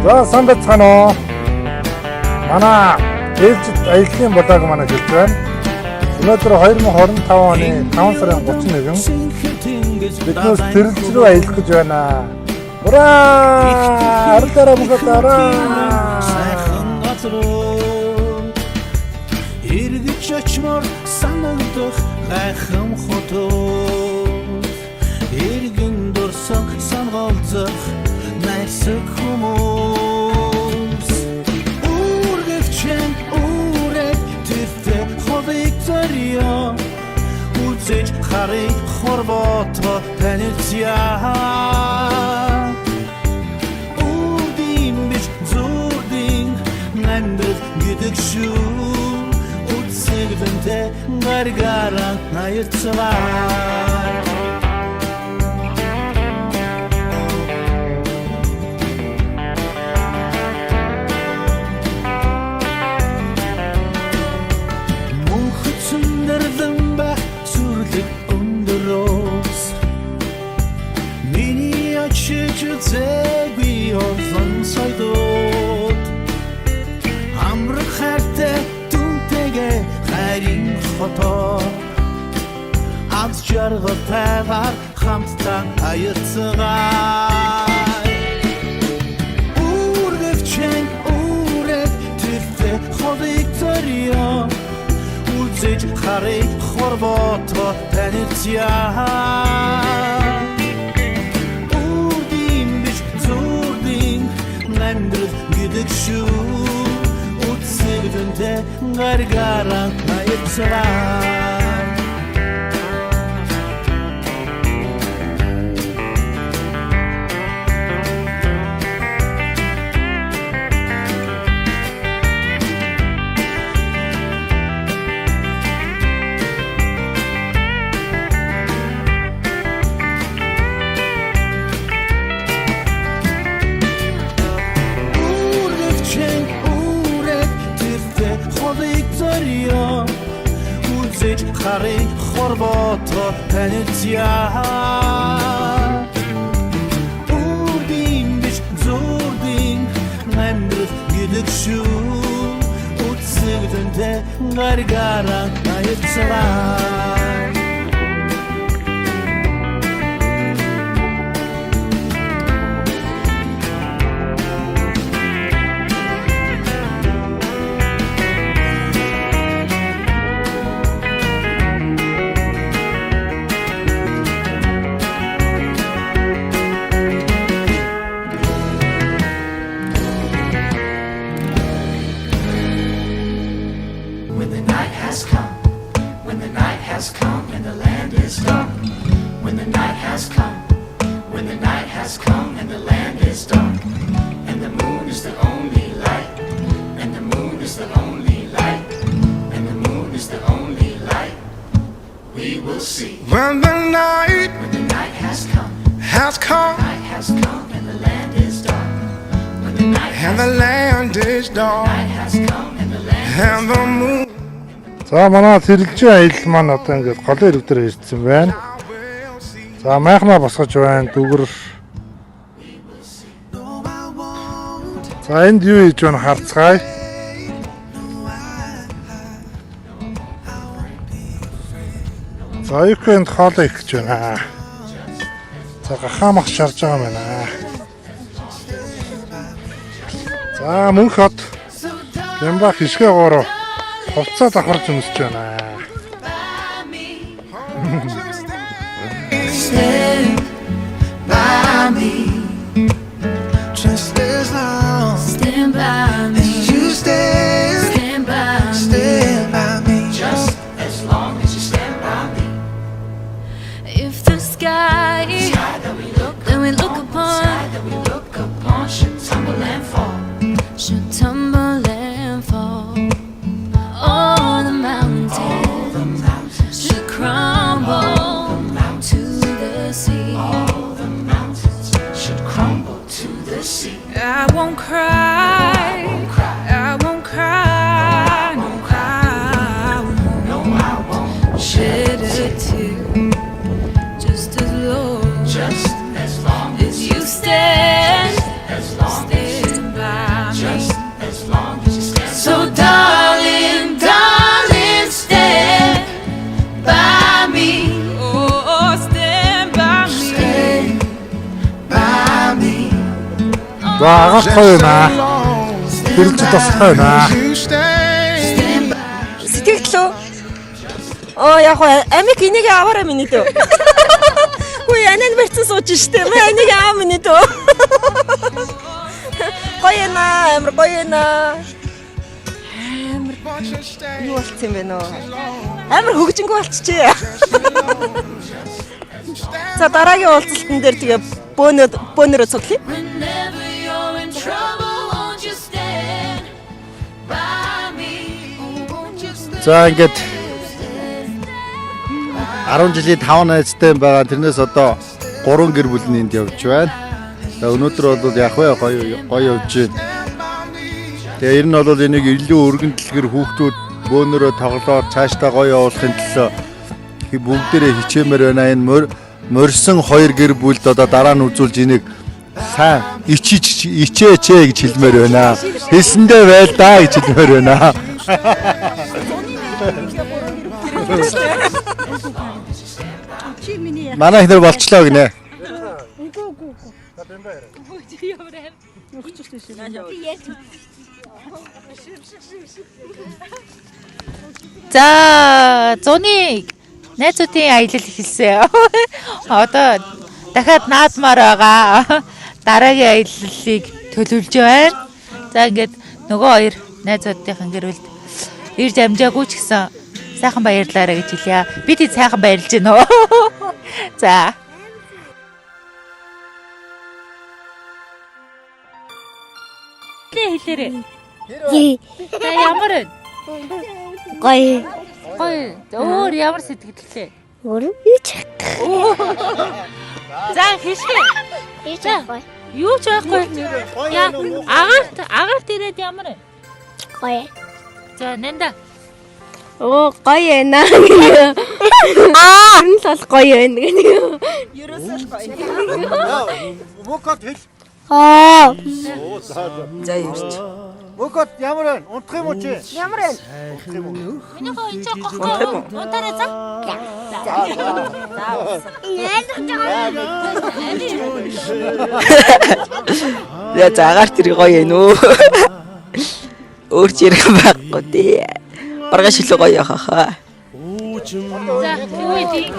За сайн байцгаана уу. Манай ээлжид аяллаа болоог манай хэлж байна. Өнөөдөр 2025 оны 5 сарын 31 бид нөөс Тэрэлж рүү аялах гэж байна. Ура! Ардаараа бүгдээрээ сайхан газруу эргэж очмоор санагдах гайхам хотоо эргэн дурсан сангалзах найрсаг хүмүүс үргэлжлэн үрэг тэртээ ховыг зорьё үзэж харыг хорвото танилцъя гэдэг шүү үсэгдэнтэй гаргараа наярцваа мөнхөцөндөрдөн ба сүрлэг өндөрөөс миний очиж үзээгүй олон сайдууд Хартай түнтэйгээ хайрын хотоо аз жаргалтайгаар хамтдаа аяцгаа үргэлжлэн үрэг тэртээ ховыг зорьё үзэж харыг хорвото танилцъя үрдийн биш зүрдийн амьдрал гэдэг шүү Үсэгдэнтэй гаргараа наярцваа үзэж харыг хорвото танилцъя үрдийн биш зүрдийн амьдрал гэдэг шүү үсэгдэнтэй гаргараа наярцваа When the night has come and the land is dark when the night and the land is dark has come and the land and the moon За манай Тэрэлжийн аялал маань одоо ингээд голын ирэг дээр ирсэн байна. За майхнаа босгож байна. Дүгэр. За энд юу хийж байна харцгаая. За юухэнд хоолой их гэж байна. За гахаамах шарж байгаа юм байна. За мөнх хот Ямба хишгээ гоороо хувцас давхарч өмсөж байна. Stand by me just as long stand by me as you stand by me just as long as you stand by me if the sky that we look upon should tumble and fall all the mountains should crumble to the sea all the mountains should crumble to the sea I won't cry I won't cry no I won't shed a tear just as long as you stand by За агаад гоё наа. Тэрч бас гоё наа. You stay. Сэтгэлдлөө. Яг амиг энийг аваарай миний дөө. Хөөе анаа барьсан сууж штэ. Мэ энийг аваа миний дөө. Гоё наа, амар гоё наа. But you stay. Юу болцсон юм бэ нөө? Амар хөгжингөө болчихжээ. За дараагийн уулзалтан дээр тэгээ бөөнөрөө цуглая. Whenever you're in trouble, won't you stand by me? Won't you stand? За ингээд 10 жилийн 5 найзтай байгаа. Тэрнээс одоо 3 гэр бүл нь энд явж байна. За өнөөдөр бол яг гоё явж байна. Тэгээ ер нь бол энийг илүү өргөн дэлгэр хүүхдүүд бөөнөрөө тоглоод цаашдаа гоё явуулахын төлөө бүгдээрээ хичээмээр байна. Энэ морьсон 2 гэр бүлд одоо дараа нь үзүүлж энийг сайн ичээч гэж хэлмээр байна. Хэлсэндээ байл да гэж хэлмээр байна. Манай ихнэр болчлоо гинэ. За зуны найзуудын аялал эхэлсэн. Одоо дахиад наадмаар байгаа. Дараагийн аяллалыг төлөвлөж байна. За ингээд нөгөө хоёр найзуудынхан гэрэлд ирж амжаагүй ч гэсэн сайхан баярлаарай гэж хэлье. Бид сайхан баярлж байна уу? За. Хэлээрээ. За ямар вэ? Гоё. Гоё. Өөр ямар сэтгэлтэй? Өөр юу ч За хэшээ. хийж гоё. Юу ч байхгүй. Яа агаарт ирээд ямар вэ? Гоё. За нэнда. Оо гоё ээ. Энэ л гоё байна гэнэ. Мокот хэл. Аа. За явж. Мокот ямар вэ? Унтах юм уу чи? Ямар вэ? Миний хоо энэ гоо. Унтараа за. Я заагаар тэр гоё юм уу? Өөр зэрэг байхгүй дээ. Баргаш илүү гоё хаа. За юу вэ?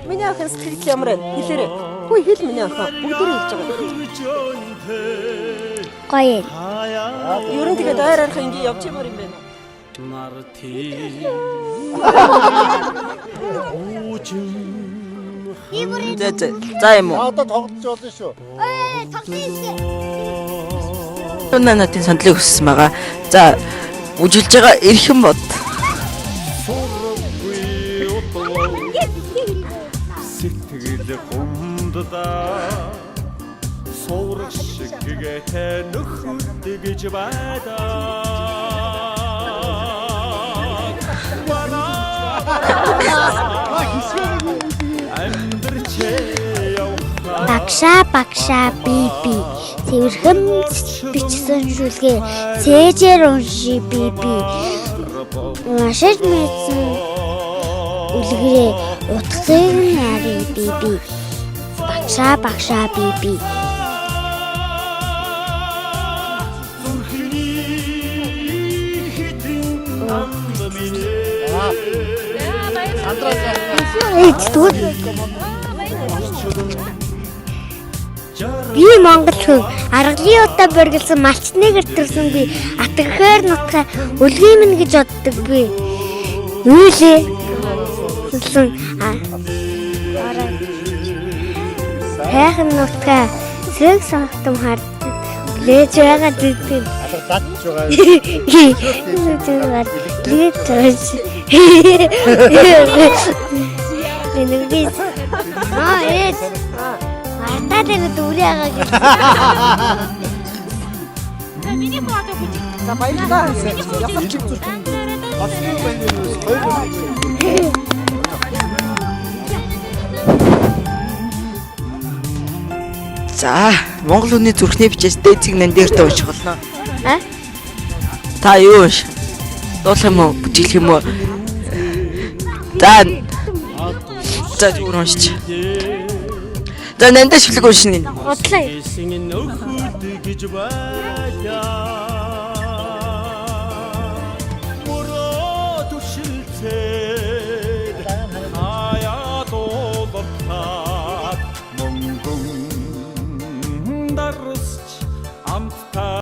Миний ахын сэтгэл ямар вэ? Хэлээрээ. Хүй хэл миний ахаа. Бүгдээ хэлж байгаа. Гоё. Ер нь тэгээд ойр арах ингэ явж юмар юм байна. За юм уу? Одоо тоглож болно шүү. Нанатын сандлыг өссөн байгаа. За үжилж байгаа эрхэм бод. сэтгэл гомддаа суурах шиг гэтэй нөхөд гэж байдаа Багшаа биби. Цэвэрхэн бичсэн шүлгээ. Цээжээр унши биби. Машин мэдсэн үлгэрээ утгыг нари биби. Багшаа биби. Би Монгол хүн аргалын удаа боргилсан малчныг иртэрсэн би атгахаар нутгаа үлгий минь гэж боддог би. Юу лээ? Хайхан нутгаа зэрэг санахтам харддаг. Лээж байгаа зүгтэн. Алгадж байгаа. Лээж байгаа. Энэгээр эс антатэйг дүүрээгаа гэж. Миний фото хүч. За баярлалаа. За Монгол хүний зүрхний бичээс дээд зэгнэн дээр дуусах болно. Та юу вэ? Дуулах юм уу? Бүжиглэх юм уу? За зүгээр уншиж. За намдаа шүлэг уншина. Бодлоо. Эсийн нөхөд гэж байлаа